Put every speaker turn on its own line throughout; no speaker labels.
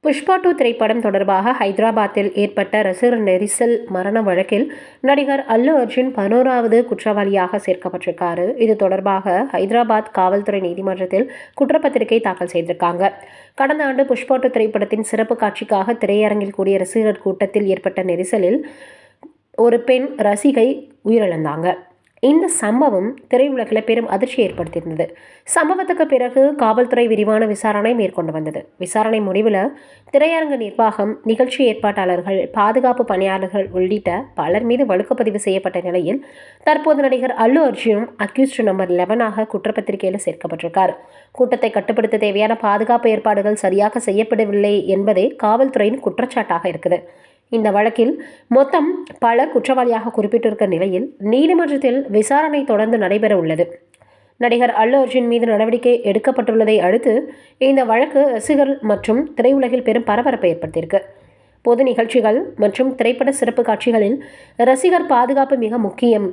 புஷ்பா 2 திரைப்படம் தொடர்பாக ஹைதராபாத்தில் ஏற்பட்ட ரசிகர் நெரிசல் மரண வழக்கில் நடிகர் அல்லு அர்ஜுன் 11வது குற்றவாளியாக சேர்க்கப்பட்டிருக்காரு. இது தொடர்பாக ஹைதராபாத் காவல்துறை நீதிமன்றத்தில் குற்றப்பத்திரிகை தாக்கல் செய்திருக்காங்க. கடந்த ஆண்டு புஷ்பா 2 திரைப்படத்தின் சிறப்பு காட்சிக்காக திரையரங்கில் கூடிய ரசிகர் கூட்டத்தில் ஏற்பட்ட நெரிசலில் ஒரு பெண் ரசிகை உயிரிழந்தாங்க. இந்த சம்பவம் திரையுலகில் பெரும் அதிர்ச்சி ஏற்படுத்தியிருந்தது. சம்பவத்துக்கு பிறகு காவல்துறை விரிவான விசாரணை மேற்கொண்டு வந்தது. விசாரணை முடிவில் திரையரங்கு நிர்வாகம், நிகழ்ச்சி ஏற்பாட்டாளர்கள், பாதுகாப்பு பணியாளர்கள் உள்ளிட்ட பலர் மீது வழக்குப்பதிவு செய்யப்பட்ட நிலையில் தற்போது நடிகர் அல்லு அர்ஜுனும் அக்யூஸ்ட் நம்பர் 11ஆக குற்றப்பத்திரிகையில் சேர்க்கப்பட்டிருக்கார். கூட்டத்தை கட்டுப்படுத்த தேவையான பாதுகாப்பு ஏற்பாடுகள் சரியாக செய்யப்படவில்லை என்பதே காவல்துறையின் குற்றச்சாட்டாக இருக்குது. இந்த வழக்கில் மொத்தம் பலர் குற்றவாளியாக குறிப்பிட்டிருக்க நிலையில் நீதிமன்றத்தில் விசாரணை தொடர்ந்து நடைபெற உள்ளது. நடிகர் அல்லு அர்ஜுன் மீது நடவடிக்கை எடுக்கப்பட்டுள்ளதை அடுத்து இந்த வழக்கு ரசிகர்கள் மற்றும் திரையுலகில் பெரும் பரபரப்பை ஏற்படுத்தியிருக்கு. பொது நிகழ்ச்சிகள் மற்றும் திரைப்பட சிறப்பு காட்சிகளில் ரசிகர் பாதுகாப்பு மிக முக்கியம்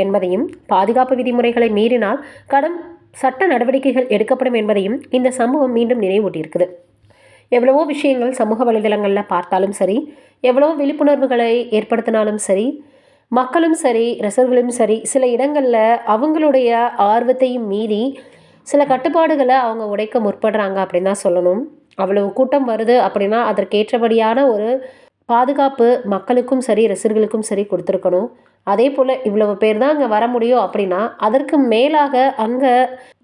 என்பதையும், பாதுகாப்பு விதிமுறைகளை மீறினால் கடும் சட்ட நடவடிக்கைகள் எடுக்கப்படும் என்பதையும் இந்த சம்பவம் மீண்டும் நினைவூட்டியிருக்குது. எவ்வளவோ விஷயங்கள் சமூக வலைதளங்களில் பார்த்தாலும் சரி, எவ்வளவோ விழிப்புணர்வுகளை ஏற்படுத்தினாலும் சரி, மக்களும் சரி, ரசிகர்களும் சரி, சில இடங்களில் அவங்களுடைய ஆர்வத்தையும் மீறி சில கட்டுப்பாடுகளை அவங்க உடைக்க முற்படுறாங்க அப்படின்னு தான் சொல்லணும். அவ்வளவு கூட்டம் வருது அப்படின்னா அதற்கேற்றபடியான ஒரு பாதுகாப்பு மக்களுக்கும் சரி, ரசிகர்களுக்கும் சரி கொடுத்துருக்கணும். அதே போல் இவ்வளவு பேர் தான் அங்கே வர முடியும் அப்படின்னா அதற்கு மேலாக அங்கே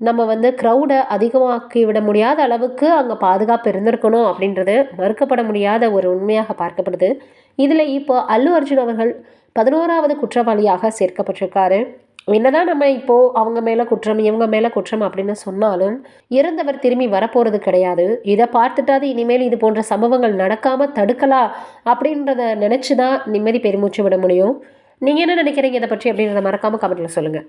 நம்ம க்ரௌடை அதிகமாக்கி விட முடியாத அளவுக்கு அங்கே பாதுகாப்பு இருந்திருக்கணும் அப்படின்றது மறுக்கப்பட முடியாத ஒரு உண்மையாக பார்க்கப்படுது. இதில் இப்போ அல்லு அர்ஜுன் அவர்கள் 11வது குற்றவாளியாக சேர்க்கப்பட்டிருக்காரு. என்னதான் நம்ம இப்போது அவங்க மேலே குற்றம், இவங்க மேலே குற்றம் அப்படின்னு சொன்னாலும் இறந்தவர் திரும்பி வரப்போகிறது கிடையாது. இதை பார்த்துட்டாது இனிமேல் இது போன்ற சம்பவங்கள் நடக்காமல் தடுக்கலாம் அப்படின்றத நினச்சி தான் நிம்மதி பெருமூச்சு விட முடியும். நீங்கள் என்ன நினைக்கிறீங்க இதை பற்றி அப்படின்றத மறக்காமல் கமெண்ட்டில் சொல்லுங்கள்.